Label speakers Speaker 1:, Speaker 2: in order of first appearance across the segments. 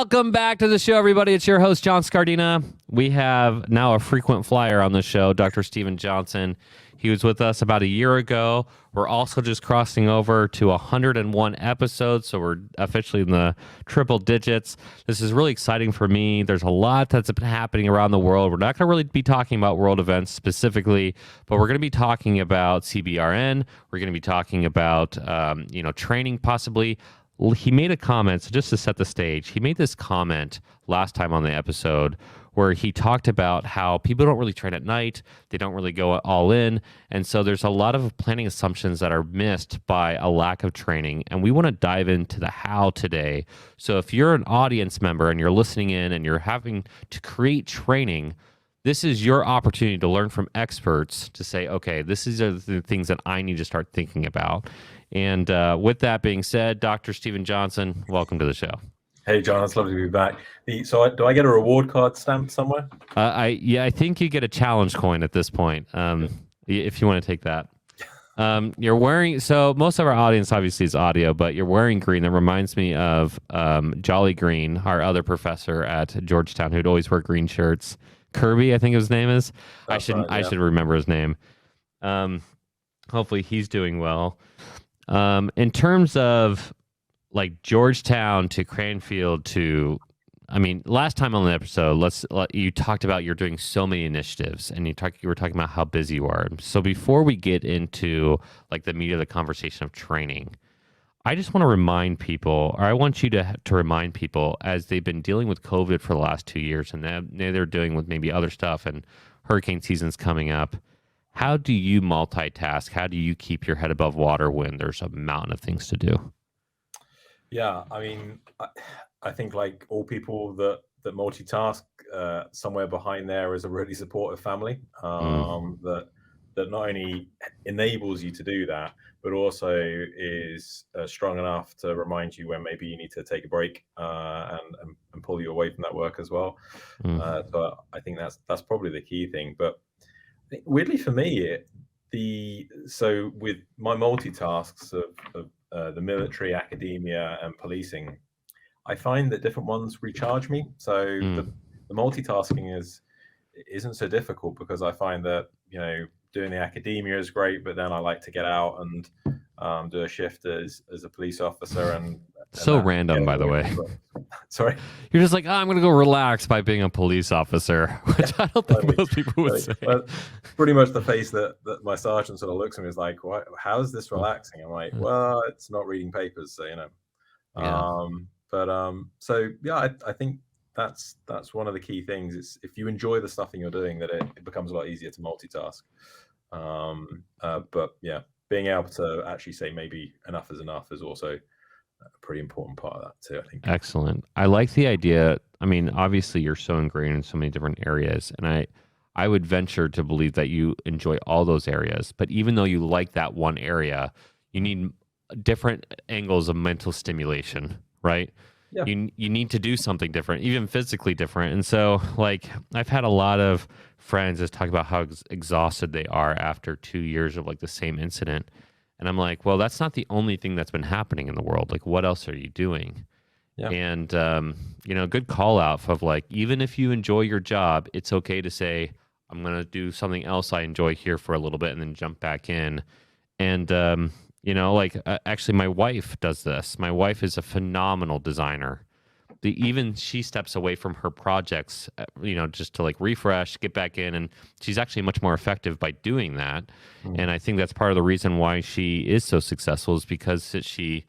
Speaker 1: Welcome back to the show, everybody. It's your host, John Scardina. We have now a frequent flyer on the show, Dr. Steven Johnson. He was with us about a year ago. We're also just crossing over to 101 episodes, so we're officially in the triple digits. This is really exciting for me. There's a lot that's been happening around the world. We're not going to really be talking about world events specifically, but we're going to be talking about CBRN. We're going to be talking about, training possibly. He made a comment, so just to set the stage, he made this comment last time on the episode where he talked about how people don't really train at night, they don't really go all in, and so there's a lot of planning assumptions that are missed by a lack of training, and we want to dive into the how today. So if you're an audience member and you're listening in and you're having to create training, this is your opportunity to learn from experts to say, okay, this is the things that I need to start thinking about. And with that being said, Dr. Steven Johnson, welcome to the show.
Speaker 2: Hey, John, it's lovely to be back. Do I get a reward card stamped somewhere?
Speaker 1: I think you get a challenge coin at this point, if you want to take that. You're wearing, so most of our audience obviously is audio, but you're wearing green. That reminds me of Jolly Green, our other professor at Georgetown, who'd always wear green shirts. Kirby, I think his name is. I should remember his name. Hopefully he's doing well. In terms of like Georgetown to Cranfield to, last time on the episode, you talked about you're doing so many initiatives, and you were talking about how busy you are. So before we get into like the meat of the conversation of training, I just want to remind people, or I want you to remind people, as they've been dealing with COVID for the last 2 years, and now they're dealing with maybe other stuff, and hurricane season's coming up. How do you multitask? How do you keep your head above water when there's a mountain of things to do?
Speaker 2: Yeah, I think like all people that multitask, somewhere behind there is a really supportive family that not only enables you to do that, but also is strong enough to remind you when maybe you need to take a break and pull you away from that work as well. So I think that's probably the key thing. But weirdly for me, so with my multitasks of the military, academia, and policing, I find that different ones recharge me. So the multitasking isn't so difficult because I find that doing the academia is great, but then I like to get out and do a shift as a police officer and
Speaker 1: so random, by the way.
Speaker 2: Sorry?
Speaker 1: You're just like, I'm going to go relax by being a police officer, which I don't think most people would say.
Speaker 2: Well, pretty much the face that my sergeant sort of looks at me is like, how is this relaxing? I'm like, well, it's not reading papers, so, I think that's one of the key things. It's if you enjoy the stuff that you're doing, that it becomes a lot easier to multitask. But yeah, being able to actually say maybe enough is enough is also a pretty important part of that too, I think.
Speaker 1: Excellent. I like the idea. Obviously you're so ingrained in so many different areas, and I would venture to believe that you enjoy all those areas, but even though you like that one area, you need different angles of mental stimulation, right? Yeah. You need to do something different, even physically different. And so like I've had a lot of friends just talk about how exhausted they are after 2 years of like the same incident. And I'm like, well, that's not the only thing that's been happening in the world. Like, what else are you doing? Yeah. And, good call out of like, even if you enjoy your job, it's okay to say, I'm going to do something else I enjoy here for a little bit and then jump back in. And, actually my wife does this. My wife is a phenomenal designer. Even she steps away from her projects, just to like refresh, get back in, and she's actually much more effective by doing that. And I think that's part of the reason why she is so successful is because she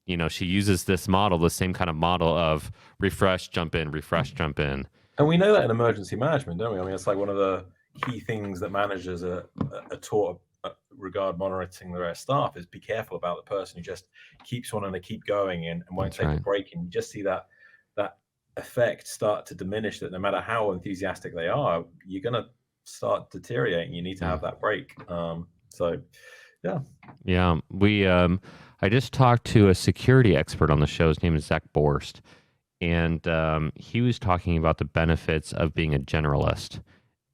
Speaker 1: uses this model, the same kind of model of refresh, jump in, refresh, jump in.
Speaker 2: And we know that in emergency management, don't we? It's like one of the key things that managers are taught regard monitoring their staff is be careful about the person who just keeps wanting to keep going and won't take a break. And you just see that effect start to diminish, that no matter how enthusiastic they are, you're going to start deteriorating. You need to have that break.
Speaker 1: Yeah. We, I just talked to a security expert on the show. His name is Zach Borst. And he was talking about the benefits of being a generalist.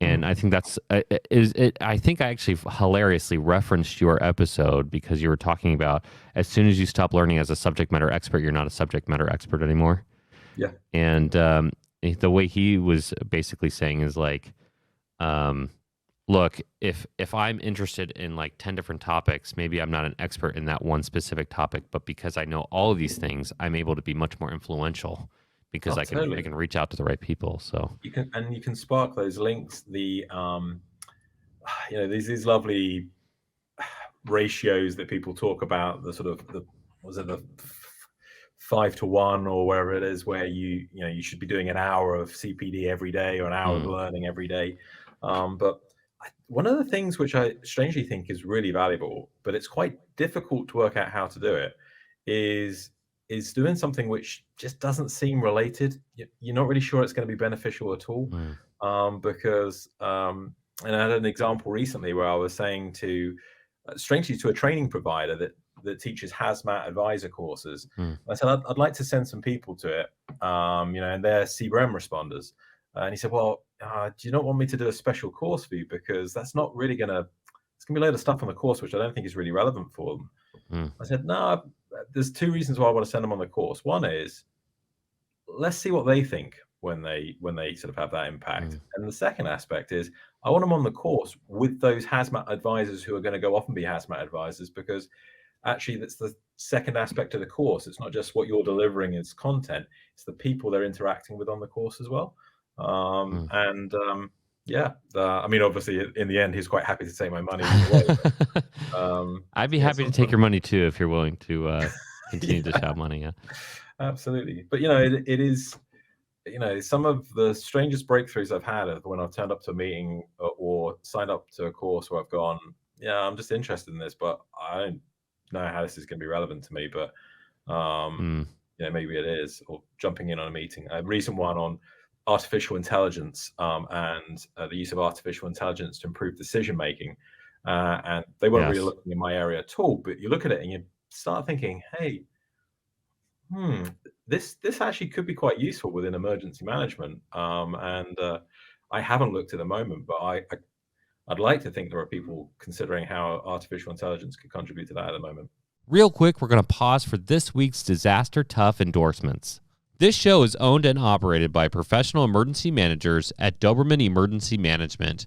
Speaker 1: And I think I think I actually hilariously referenced your episode because you were talking about as soon as you stop learning as a subject matter expert, you're not a subject matter expert anymore.
Speaker 2: Yeah.
Speaker 1: And the way he was basically saying is like, um, look, if I'm interested in like 10 different topics, maybe I'm not an expert in that one specific topic, but because I know all of these things, I'm able to be much more influential because
Speaker 2: Oh,
Speaker 1: I
Speaker 2: totally.
Speaker 1: can reach out to the right people. So
Speaker 2: You can spark those links. These lovely ratios that people talk about, the sort of the was it the 5 to 1 or wherever it is, where you should be doing an hour of CPD every day or an hour of learning every day. But one of the things which I strangely think is really valuable, but it's quite difficult to work out how to do it, is doing something which just doesn't seem related. You're not really sure it's going to be beneficial at all, because and I had an example recently where I was saying strangely to a training provider that teaches hazmat advisor courses. I said I'd like to send some people to it, and they're CBRN responders. And he said, "Well, do you not want me to do a special course for you, because that's not really it's gonna be a load of stuff on the course which I don't think is really relevant for them." I said, "No, there's two reasons why I want to send them on the course. One is, let's see what they think when they sort of have that impact. And the second aspect is, I want them on the course with those hazmat advisors who are going to go off and be hazmat advisors, because actually that's the second aspect of the course. It's not just what you're delivering as content, it's the people they're interacting with on the course as well." I mean, obviously in the end he's quite happy to take my money either way, but,
Speaker 1: I'd be happy to take your money too if you're willing to continue to
Speaker 2: yeah,
Speaker 1: shout money. Yeah.
Speaker 2: absolutely. But it is, some of the strangest breakthroughs I've had are when I've turned up to a meeting, or signed up to a course where I've gone, yeah, I'm just interested in this, but I don't know how this is going to be relevant to me. But maybe it is. Or jumping in on a meeting. A recent one on artificial intelligence, and the use of artificial intelligence to improve decision making. And they weren't really
Speaker 1: Yes.
Speaker 2: looking in my area at all. But you look at it and you start thinking, hey, this actually could be quite useful within emergency management. I haven't looked at the moment, but I'd like to think there are people considering how artificial intelligence could contribute to that at the moment.
Speaker 1: Real quick, we're going to pause for this week's Disaster Tough endorsements. This show is owned and operated by professional emergency managers at Doberman Emergency Management.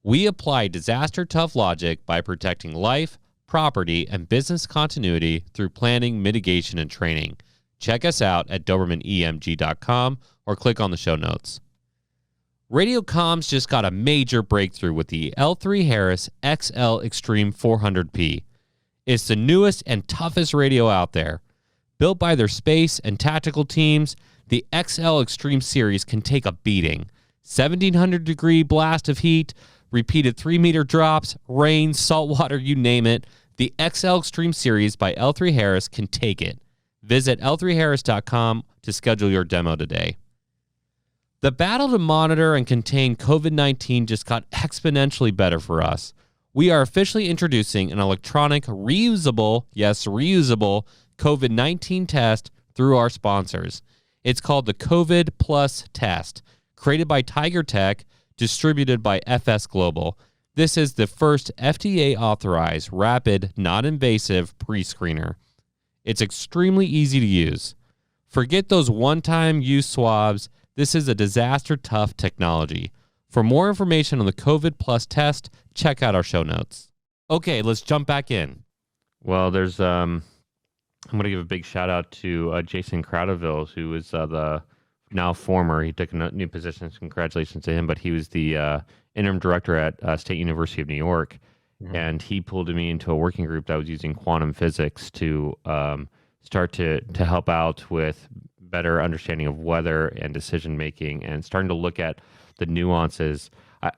Speaker 1: We apply disaster tough logic by protecting life, property, and business continuity through planning, mitigation, and training. Check us out at DobermanEMG.com or click on the show notes. Radiocomms just got a major breakthrough with the L3 Harris XL Extreme 400P. It's the newest and toughest radio out there. Built by their space and tactical teams, the XL Extreme series can take a beating. 1,700-degree blast of heat, repeated 3-meter drops, rain, salt water, you name it. The XL Extreme series by L3 Harris can take it. Visit L3Harris.com to schedule your demo today. The battle to monitor and contain COVID-19 just got exponentially better for us. We are officially introducing an electronic, reusable COVID-19 test through our sponsors. It's called the COVID Plus Test, created by Tiger Tech, distributed by FS Global. This is the first FDA-authorized, rapid, non-invasive pre-screener. It's extremely easy to use. Forget those one-time use swabs. This is a disaster-tough technology. For more information on the COVID Plus test, check out our show notes. Okay, let's jump back in. Well, there's I'm going to give a big shout out to Jason Crowderville, who is the now former. He took a new position. Congratulations to him. But he was the interim director at State University of New York, and he pulled me into a working group that was using quantum physics to start to help out with better understanding of weather and decision making, and starting to look at the nuances.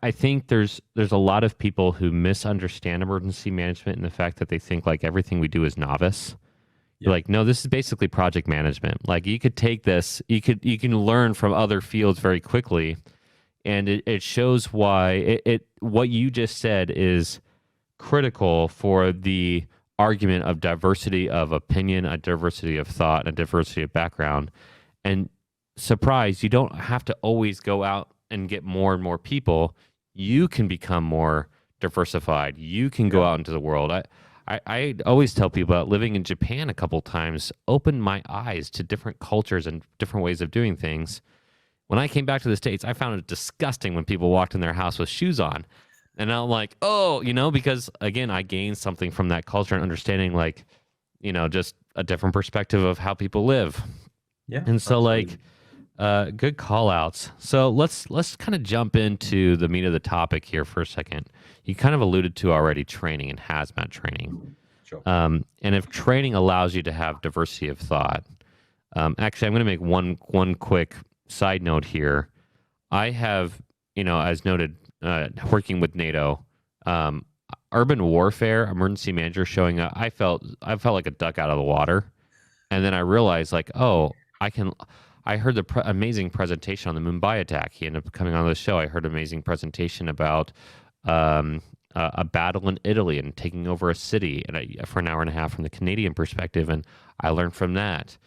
Speaker 1: I think there's a lot of people who misunderstand emergency management in the fact that they think like everything we do is novice. You're like, no, this is basically project management. Like you could take this, you can learn from other fields very quickly, and it shows why what you just said is critical for the argument of diversity of opinion, a diversity of thought, and a diversity of background. And surprise, you don't have to always go out and get more and more people. You can become more diversified. You can go out into the world. I always tell people that living in Japan a couple times opened my eyes to different cultures and different ways of doing things. When I came back to the States, I found it disgusting when people walked in their house with shoes on. And I'm like, oh, because again, I gained something from that culture and understanding, like, just a different perspective of how people live.
Speaker 2: Yeah,
Speaker 1: And so,
Speaker 2: absolutely.
Speaker 1: like, good call outs. So let's kind of jump into the meat of the topic here for a second. You kind of alluded to already training and hazmat training.
Speaker 2: Sure.
Speaker 1: And if training allows you to have diversity of thought, actually, I'm going to make one quick side note here. I have, as noted, working with NATO, um, urban warfare emergency manager showing up. I felt like a duck out of the water, and then I realized, like, oh, I can. I heard the amazing presentation on the Mumbai attack. He ended up coming on the show. I heard an amazing presentation about a battle in Italy and taking over a city for an hour and a half from the Canadian perspective, and I learned from that.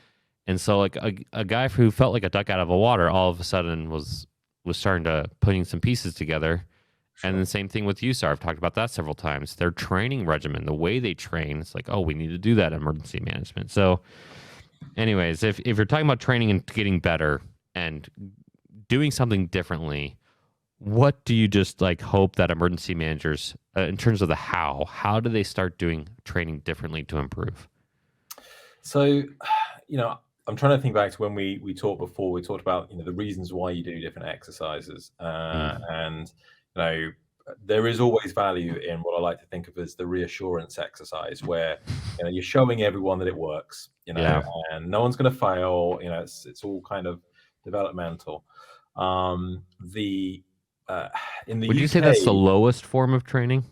Speaker 1: And so, like, a guy who felt like a duck out of the water, all of a sudden was starting to putting some pieces together. And
Speaker 2: Sure.
Speaker 1: the same thing with USAR. I've talked about that several times. Their training regimen, the way they train, it's like, oh, we need to do that in emergency management. So, anyways, if you're talking about training and getting better and doing something differently, what do you just like hope that emergency managers, in terms of the how do they start doing training differently to improve?
Speaker 2: So, I'm trying to think back to when we talked before. We talked about the reasons why you do different exercises,
Speaker 1: Mm,
Speaker 2: and you know there is always value in what I like to think of as the reassurance exercise, where you're showing everyone that it works,
Speaker 1: yeah.
Speaker 2: and no one's going to fail. It's all kind of developmental. The In the
Speaker 1: Would you say
Speaker 2: UK,
Speaker 1: that's the lowest form of training?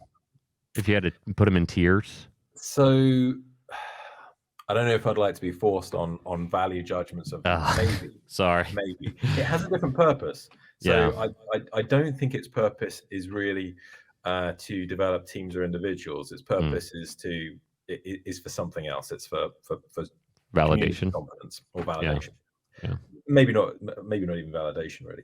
Speaker 1: If you had to put them in tiers?
Speaker 2: so I don't know if I'd like to be forced on value judgments of them. Maybe,
Speaker 1: Sorry.
Speaker 2: maybe it has a different purpose.
Speaker 1: Yeah.
Speaker 2: So I don't think its purpose is really to develop teams or individuals. Its
Speaker 1: Mm.
Speaker 2: purpose is for something else. It's for community
Speaker 1: Validation.
Speaker 2: competence or
Speaker 1: Yeah.
Speaker 2: validation.
Speaker 1: Yeah.
Speaker 2: Maybe not even validation really.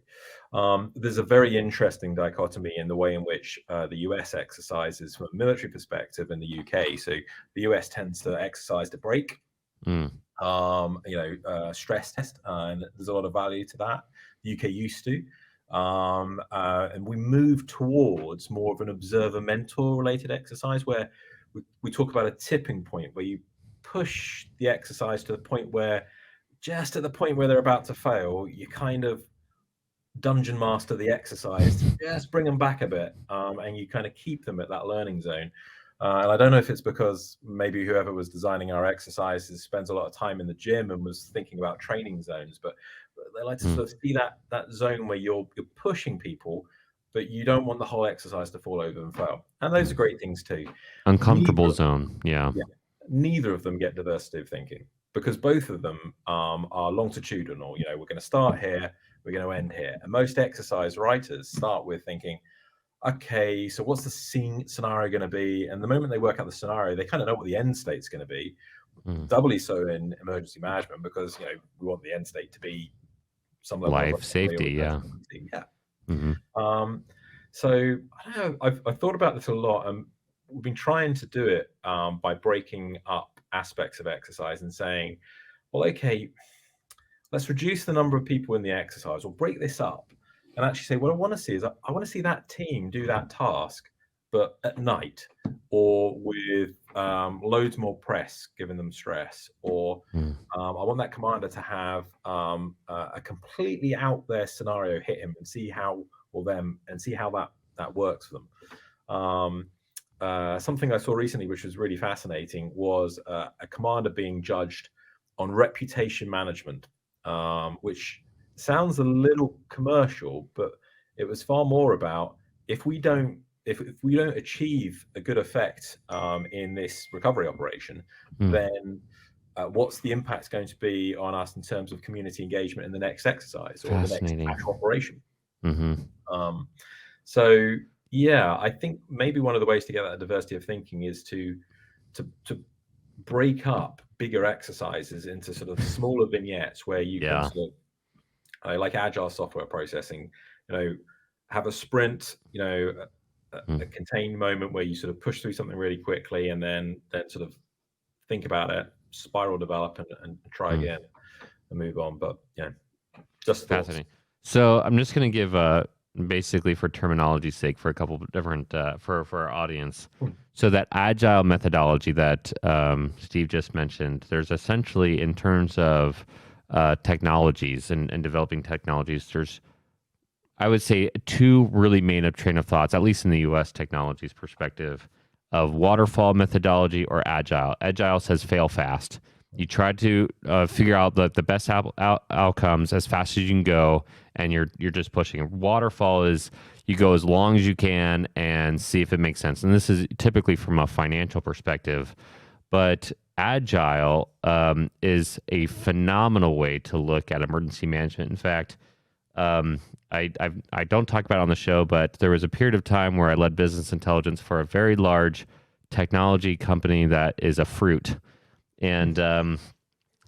Speaker 2: There's a very interesting dichotomy in the way in which the US exercises from a military perspective in the UK. So the US tends to exercise to break,
Speaker 1: Mm.
Speaker 2: stress test, and there's a lot of value to that. The UK used to, and we move towards more of an observer mentor related exercise where we talk about a tipping point where you push the exercise to the point where just at the point where they're about to fail, you kind of dungeon master the exercise to just bring them back a bit, and you kind of keep them at that learning zone. And I don't know if it's because maybe whoever was designing our exercises spends a lot of time in the gym and was thinking about training zones, but they like to
Speaker 1: Mm.
Speaker 2: sort of see that zone where you're pushing people, but you don't want the whole exercise to fall over and fail. And those are
Speaker 1: Mm.
Speaker 2: great things too.
Speaker 1: Uncomfortable
Speaker 2: Neither
Speaker 1: zone. Yeah.
Speaker 2: yeah, neither of them get diversity of thinking because both of them are longitudinal. We're going to start here, we're going to end here. And most exercise writers start with thinking, okay, so what's the scenario going to be? And the moment they work out the scenario, they kind of know what the end state's going to be.
Speaker 1: Mm.
Speaker 2: Doubly so in emergency management because we want the end state to be some level of
Speaker 1: Life
Speaker 2: autonomy or
Speaker 1: safety. Yeah.
Speaker 2: responsibility. Yeah.
Speaker 1: Hmm.
Speaker 2: So I don't know. I've thought about this a lot, and we've been trying to do it by breaking up aspects of exercise and saying, well, okay, let's reduce the number of people in the exercise or break this up and actually say, what I want to see is I want to see that team do that task, but at night or with loads more press giving them stress, or
Speaker 1: Mm.
Speaker 2: I want that commander to have a completely out there scenario hit him and see how or them and see how that works for them. Something I saw recently, which was really fascinating, was a commander being judged on reputation management, which sounds a little commercial, but it was far more about if we don't achieve a good effect in this recovery operation,
Speaker 1: Mm.
Speaker 2: then what's the impact going to be on us in terms of community engagement in the next exercise or the next
Speaker 1: Fascinating.
Speaker 2: actual operation?
Speaker 1: Hmm.
Speaker 2: Um, so yeah, I think maybe one of the ways to get that diversity of thinking is to break up bigger exercises into sort of smaller vignettes where you can
Speaker 1: Yeah.
Speaker 2: sort of like agile software processing, have a sprint, a contained moment where you sort of push through something really quickly and then sort of think about it, spiral develop, and try again and move on. But yeah, just thoughts.
Speaker 1: Fascinating. So I'm just going to give basically for terminology's sake for a couple of different for our audience. So that agile methodology that Steve just mentioned, there's essentially in terms of technologies and developing technologies, there's I would say two really main train of thoughts, at least in the U.S. technologies perspective, of waterfall methodology or agile. Agile says fail fast. You try to figure out the best outcomes as fast as you can go, and you're just pushing. Waterfall is you go as long as you can and see if it makes sense. And this is typically from a financial perspective, but agile is a phenomenal way to look at emergency management. In fact, I don't talk about it on the show, but there was a period of time where I led business intelligence for a very large technology company that is a fruit. And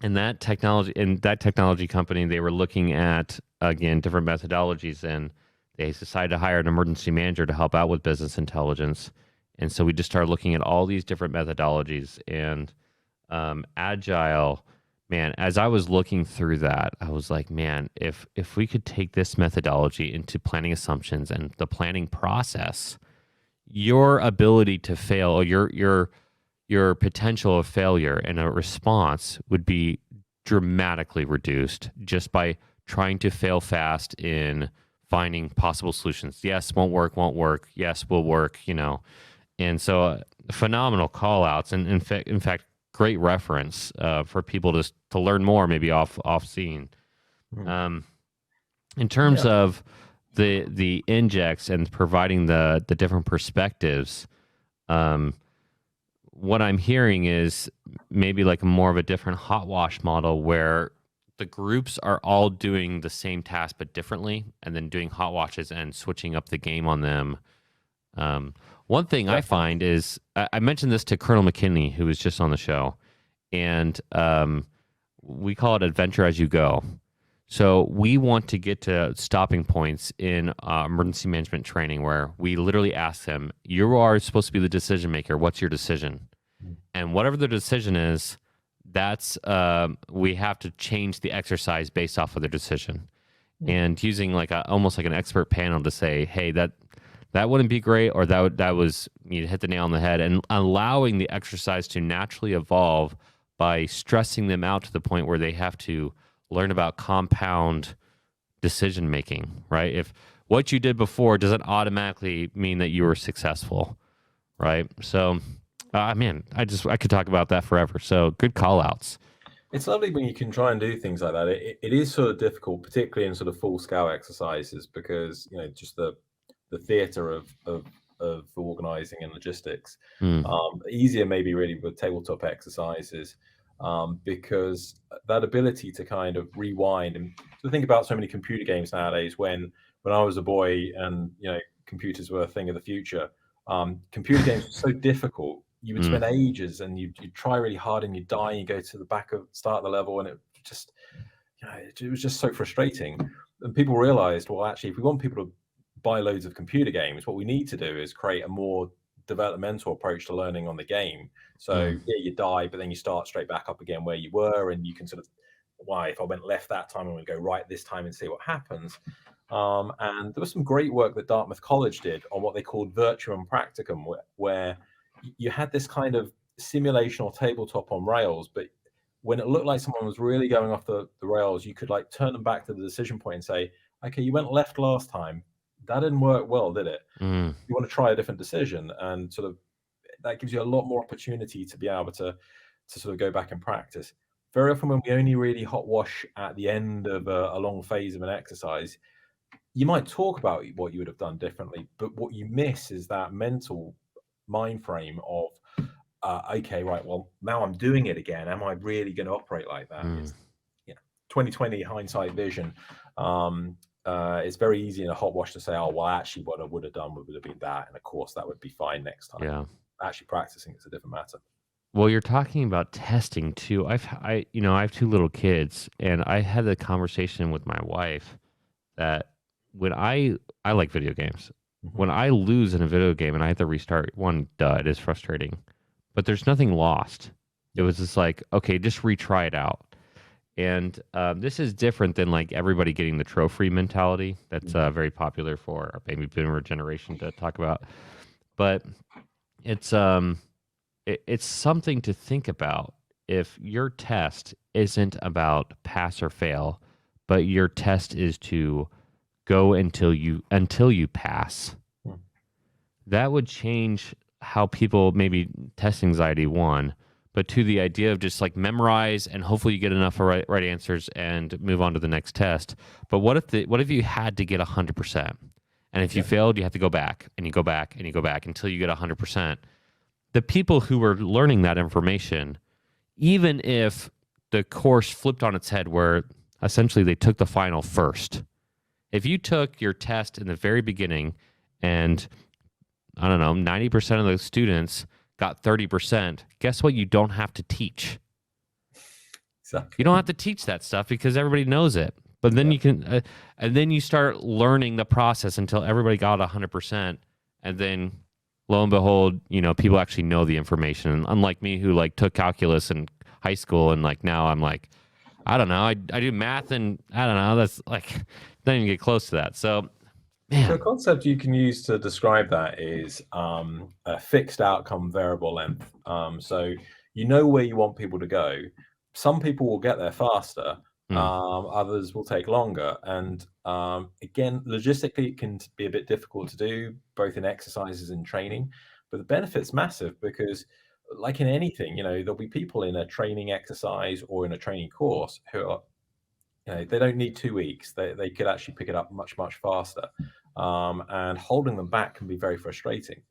Speaker 1: in that technology company, they were looking at, again, different methodologies, and they decided to hire an emergency manager to help out with business intelligence. And so we just started looking at all these different methodologies, and agile. Man, as I was looking through that, I was like, man, if we could take this methodology into planning assumptions and the planning process, your ability to fail, or your potential of failure and a response would be dramatically reduced just by trying to fail fast in finding possible solutions. Yes, won't work. Yes, will work, And so phenomenal call outs. And in fact, great reference for people to learn more, maybe off scene. In terms of the injects and providing the different perspectives, what I'm hearing is maybe like more of a different hot wash model where the groups are all doing the same task but differently, and then doing hot washes and switching up the game on them. One thing I find is, I mentioned this to Colonel McKinley, who was just on the show, and we call it adventure as you go. So we want to get to stopping points in emergency management training where we literally ask them, you are supposed to be the decision maker. What's your decision? And whatever the decision is, that's we have to change the exercise based off of their decision. And using almost like an expert panel to say, hey, that wouldn't be great, or that was, you hit the nail on the head, and allowing the exercise to naturally evolve by stressing them out to the point where they have to learn about compound decision making, right? If what you did before doesn't automatically mean that you were successful, right? So, man, I could talk about that forever. So good call outs.
Speaker 2: It's lovely when you can try and do things like that. It is sort of difficult, particularly in sort of full scale exercises, because just the theater of organizing and logistics. Easier maybe really with tabletop exercises, because that ability to kind of rewind and to think about so many computer games nowadays. When I was a boy and computers were a thing of the future, computer games were so difficult. You would spend ages and you'd try really hard and you'd die and you go to the start of the level, and it just it was just so frustrating. And people realized, well, actually, if we want people to buy loads of computer games, what we need to do is create a more developmental approach to learning on the game. So you die, but then you start straight back up again where you were, and you can sort of, if I went left that time, I'm going to go right this time and see what happens. And there was some great work that Dartmouth College did on what they called virtuum practicum, where you had this kind of simulation or tabletop on rails, but when it looked like someone was really going off the rails, you could turn them back to the decision point and say, okay, you went left last time. That didn't work well, did it? You want to try a different decision, and sort of that gives you a lot more opportunity to be able to sort of go back and practice. Very often when we only really hot wash at the end of a long phase of an exercise, you might talk about what you would have done differently, but what you miss is that mental mind frame of, okay, right, well, now I'm doing it again. Am I really going to operate like that? It's 2020 hindsight vision. It's very easy in a hot wash to say, oh, well, actually what I would have done would have been that, and of course that would be fine next time.
Speaker 1: Yeah.
Speaker 2: Actually practicing is a different matter.
Speaker 1: Well, you're talking about testing too. I have two little kids, and I had a conversation with my wife that when I like video games,
Speaker 2: Mhm.
Speaker 1: When I lose in a video game and I have to restart, one, duh, it is frustrating, but there's nothing lost. It
Speaker 2: Yeah.
Speaker 1: was just like, okay, just retry it out. And this is different than like everybody getting the trophy mentality. That's
Speaker 2: Mhm.
Speaker 1: very popular for our baby boomer generation to talk about. But it's it's something to think about. If your test isn't about pass or fail, but your test is to go until you pass,
Speaker 2: Mm.
Speaker 1: that would change how people maybe test anxiety, one, but two, the idea of just like memorize and hopefully you get enough right answers and move on to the next test. But what if you had to get 100%, and if you
Speaker 2: Yeah.
Speaker 1: failed you have to go back and you go back and you go back until you get 100%? The people who were learning that information, even if the course flipped on its head where essentially they took the final first, if you took your test in the very beginning and I don't know, 90% of the students got 30%, guess what? You don't have to teach. You
Speaker 2: Exactly.
Speaker 1: don't have to teach that stuff because everybody knows it. But then
Speaker 2: Yeah.
Speaker 1: you can, and then you start learning the process until everybody got 100%. And then lo and behold, people actually know the information. And unlike me, who like took calculus in high school and like now I'm like, I don't know, I do math and I don't know, that's like, don't even get close to that. So,
Speaker 2: So a
Speaker 1: man,
Speaker 2: concept you can use to describe that is a fixed outcome variable length. So you know where you want people to go. Some people will get there faster.
Speaker 1: hmm,
Speaker 2: Others will take longer. And again, logistically, it can be a bit difficult to do, both in exercises and training. But the benefit's massive because, like in anything, there'll be people in a training exercise or in a training course who are they don't need 2 weeks. They could actually pick it up much, much faster. And holding them back can be very frustrating.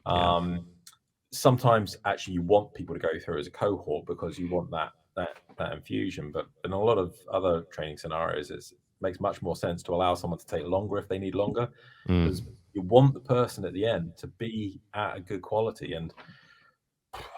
Speaker 1: yeah,
Speaker 2: Um, Sometimes actually you want people to go through as a cohort because you want that infusion. But in a lot of other training scenarios, it makes much more sense to allow someone to take longer if they need longer, because
Speaker 1: mm.
Speaker 2: you want the person at the end to be at a good quality. And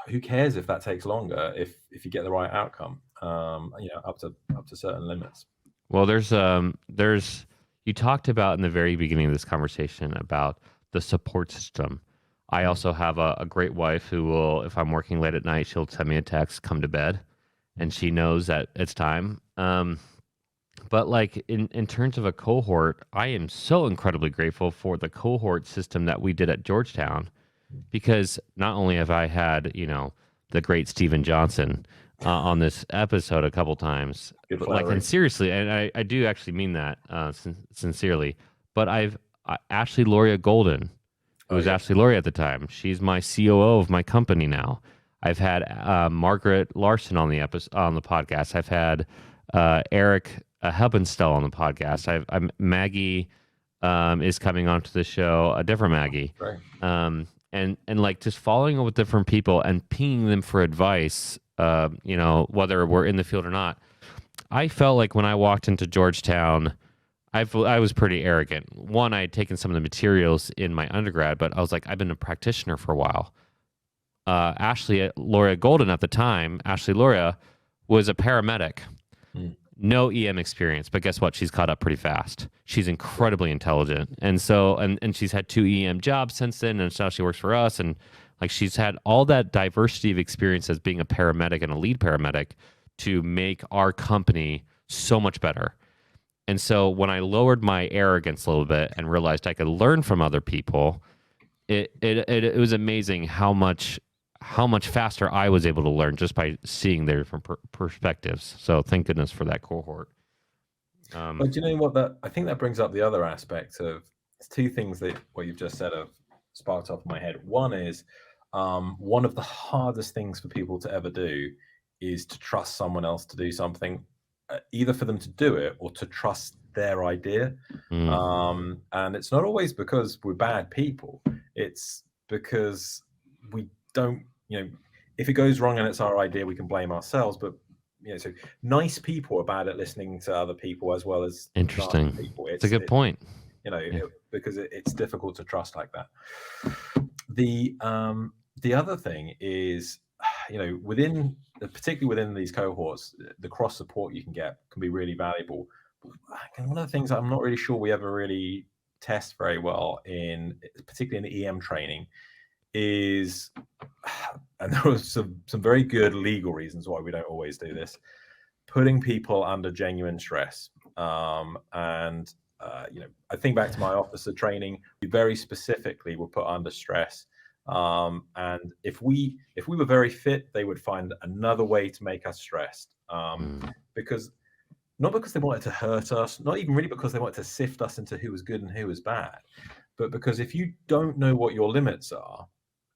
Speaker 2: who cares if that takes longer if you get the right outcome, up to certain limits.
Speaker 1: Well, there's you talked about in the very beginning of this conversation about the support system. I
Speaker 2: Mm,
Speaker 1: also have a great wife who will, if I'm working late at night, she'll send me a text, come to bed,
Speaker 2: mm,
Speaker 1: and she knows that it's time. But like in terms of a cohort, I am so incredibly grateful for the cohort system that we did at Georgetown,
Speaker 2: mm.
Speaker 1: because not only have I had, the great Steven Johnson on this episode a couple times,
Speaker 2: Good
Speaker 1: but like, and
Speaker 2: flattery.
Speaker 1: seriously, and I do actually mean that sincerely, but I've Ashley Loria Golden, who
Speaker 2: Oh
Speaker 1: was
Speaker 2: yeah.
Speaker 1: Ashley Loria at the time. She's my COO of my company now. I've had Margaret Larson on the podcast. I've had Eric Helbenstell on the podcast. I'm Maggie is coming onto the show, a different Maggie,
Speaker 2: Great.
Speaker 1: and like just following up with different people and pinging them for advice, whether we're in the field or not. I felt like when I walked into Georgetown, I was pretty arrogant. One, I had taken some of the materials in my undergrad, but I was like, I've been a practitioner for a while. Ashley Loria Golden at the time, Ashley Loria was a paramedic,
Speaker 2: Mm,
Speaker 1: no EM experience, but guess what? She's caught up pretty fast. She's incredibly intelligent, and so and she's had 2 EM jobs since then, and now she works for us, and like she's had all that diversity of experience as being a paramedic and a lead paramedic to make our company so much better. And so when I lowered my arrogance a little bit and realized I could learn from other people, it was amazing how much faster I was able to learn just by seeing their different perspectives. So thank goodness for that cohort. Um,
Speaker 2: but do you know what, that I think that brings up the other aspect of two things that what you've just said have sparked off my head. One is, one of the hardest things for people to ever do is to trust someone else to do something, either for them to do it or to trust their idea.
Speaker 1: mm,
Speaker 2: And it's not always because we're bad people. It's because we don't, if it goes wrong and it's our idea, we can blame ourselves. But so nice people are bad at listening to other people as well as nasty
Speaker 1: interesting.
Speaker 2: people.
Speaker 1: It's a good point. Yeah.
Speaker 2: Because it's difficult to trust like that. The other thing is, particularly within these cohorts, the cross support you can get can be really valuable. And one of the things I'm not really sure we ever really test very well particularly in the EM training is, and there are some very good legal reasons why we don't always do this, putting people under genuine stress. I think back to my officer training, we very specifically were put under stress. And if we were very fit, they would find another way to make us stressed. Because not because they wanted to hurt us, not even really because they wanted to sift us into who was good and who was bad, but because if you don't know what your limits are,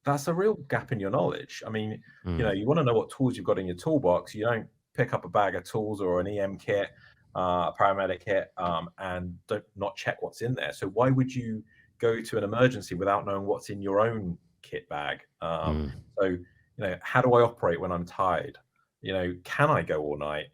Speaker 2: that's a real gap in your knowledge. I mean, you want to know what tools you've got in your toolbox. You don't pick up a bag of tools or an EM kit, a paramedic kit, and not check what's in there. So why would you go to an emergency without knowing what's in your own kit bag? So, how do I operate when I'm tired? Can I go all night?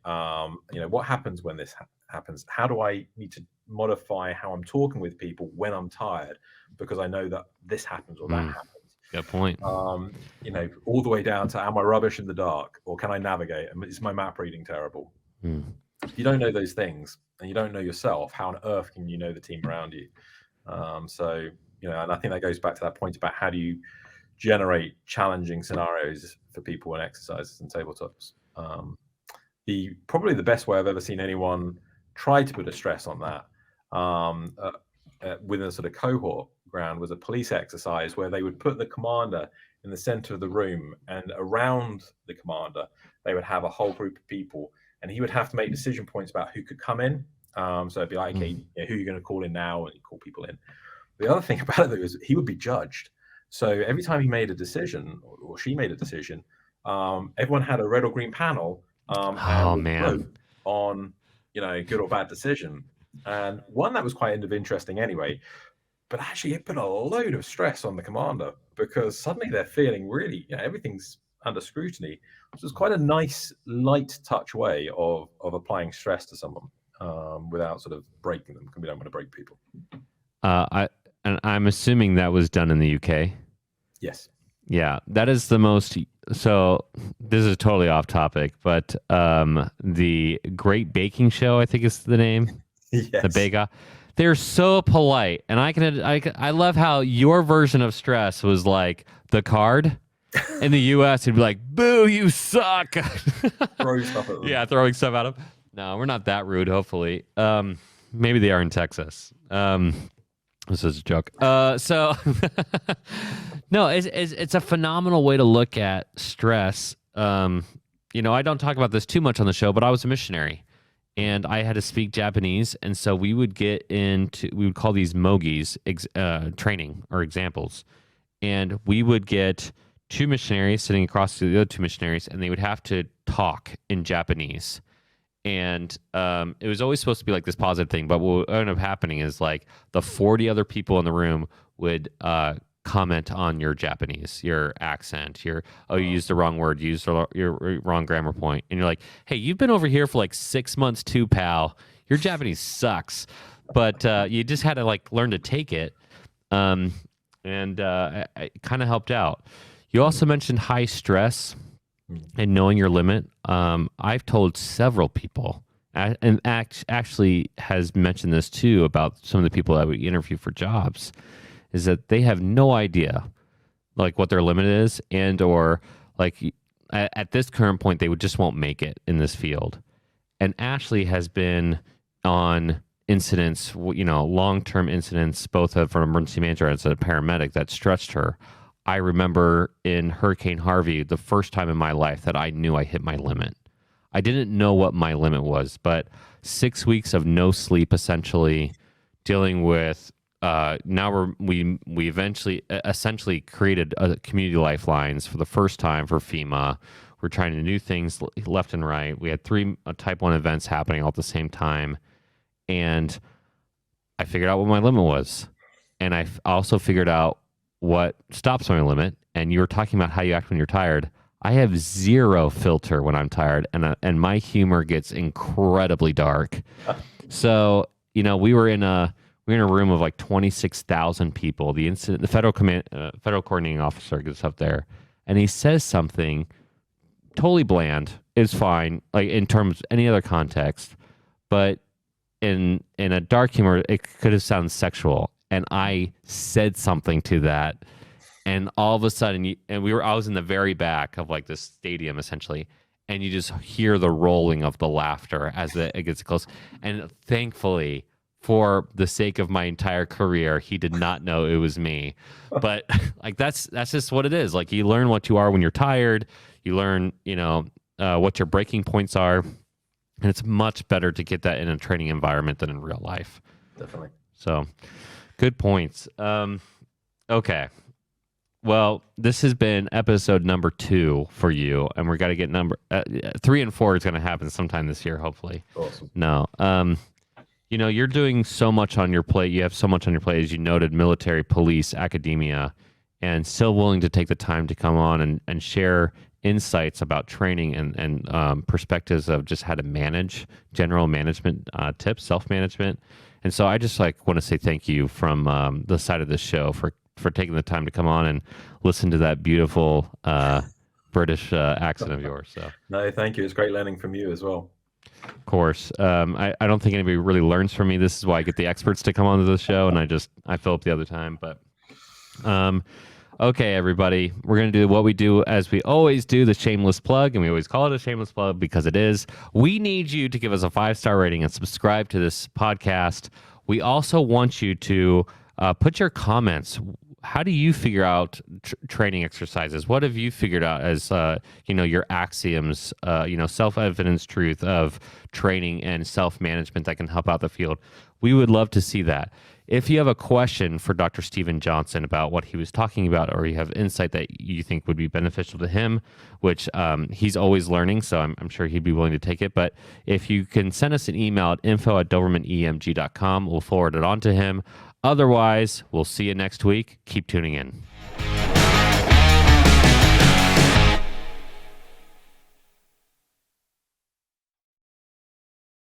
Speaker 2: What happens when this happens? How do I need to modify how I'm talking with people when I'm tired? Because I know that this happens or that happens.
Speaker 1: Good point.
Speaker 2: All the way down to, am I rubbish in the dark, or can I navigate? Is my map reading terrible? If you don't know those things and you don't know yourself, how on earth can you know the team around you? And I think that goes back to that point about how do you generate challenging scenarios for people in exercises and tabletops. Probably the best way I've ever seen anyone try to put a stress on that within a sort of cohort ground was a police exercise where they would put the commander in the center of the room, and around the commander they would have a whole group of people, and he would have to make decision points about who could come in. So it'd be like, okay, who are you going to call in now? And you call people in. The other thing about it is he would be judged. So every time he made a decision or she made a decision, everyone had a red or green panel and vote on, good or bad decision. And one that was quite interesting anyway, but actually it put a load of stress on the commander because suddenly they're feeling really, everything's under scrutiny. So it's quite a nice, light touch way of applying stress to someone without sort of breaking them, because we don't want to break people.
Speaker 1: I'm assuming that was done in the UK.
Speaker 2: Yes.
Speaker 1: Yeah, that is the most. So this is totally off topic, but the Great Baking Show, I think is the name.
Speaker 2: Yes.
Speaker 1: The Bake-Off. They're so polite, and I love how your version of stress was like the card. In the U.S., it'd be like, "Boo, you suck."
Speaker 2: Throw stuff at them.
Speaker 1: Yeah, throwing stuff at them. No, we're not that rude. Hopefully, maybe they are in Texas. This is a joke. So no, it's a phenomenal way to look at stress. I don't talk about this too much on the show, but I was a missionary and I had to speak Japanese. And so we would call these mogis training or examples. And we would get two missionaries sitting across to the other two missionaries, and they would have to talk in Japanese. And it was always supposed to be like this positive thing, but what ended up happening is like the 40 other people in the room would comment on your Japanese, your accent, you used the wrong word, you used your wrong grammar point. And you're like, hey, you've been over here for like 6 months too, pal. Your Japanese sucks. But you just had to like learn to take it. And it kind of helped out. You also mentioned high stress and knowing your limit. I've told several people, and actually has mentioned this too about some of the people that we interview for jobs, is that they have no idea like what their limit is, and or like at this current point they just won't make it in this field. And Ashley has been on incidents, long-term incidents, both from emergency manager as a paramedic, that stretched her. I remember in Hurricane Harvey, the first time in my life that I knew I hit my limit. I didn't know what my limit was, but 6 weeks of no sleep, essentially dealing with. We essentially created community lifelines for the first time for FEMA. We're trying to do things left and right. We had 3 Type 1 events happening all at the same time, and I figured out what my limit was, and I also figured out what stops my limit. And you were talking about how you act when you're tired. I have zero filter when I'm tired, and my humor gets incredibly dark. So we were in a room of like 26,000 people. The federal coordinating officer gets up there, and he says something totally bland. It's fine, like in terms of any other context, but in a dark humor, it could have sounded sexual. and I said something to that, and all of a sudden, I was in the very back of like this stadium essentially, and you just hear the rolling of the laughter as it gets close. And thankfully, for the sake of my entire career, he did not know it was me. But like that's just what it is. Like you learn what you are when you're tired. You learn, what your breaking points are, and it's much better to get that in a training environment than in real life.
Speaker 2: Definitely.
Speaker 1: So, good points. Okay. Well, this has been episode number 2 for you, and we're got to get number 3 and 4 is going to happen sometime this year, hopefully.
Speaker 2: Awesome.
Speaker 1: No, you're doing so much on your plate. You have so much on your plate, as you noted, military, police, academia, and still willing to take the time to come on and share insights about training and perspectives of just how to manage, general management tips, self-management. And so I just want to say thank you from the side of this show for taking the time to come on and listen to that beautiful British accent of yours. So
Speaker 2: no, thank you. It's great learning from you as well.
Speaker 1: Of course. I don't think anybody really learns from me. This is why I get the experts to come onto the show, and I fill up the other time. But okay, everybody, we're going to do what we do as we always do, the shameless plug, and we always call it a shameless plug because it is. We need you to give us a 5-star rating and subscribe to this podcast. We also want you to put your comments. How do you figure out training exercises? What have you figured out as your axioms, self-evidence truth of training and self-management that can help out the field? We would love to see that. If you have a question for Dr. Stephen Johnson about what he was talking about, or you have insight that you think would be beneficial to him, which he's always learning, so I'm sure he'd be willing to take it. But if you can send us an email at info@dobermanemg.com, we'll forward it on to him. Otherwise, we'll see you next week. Keep tuning in.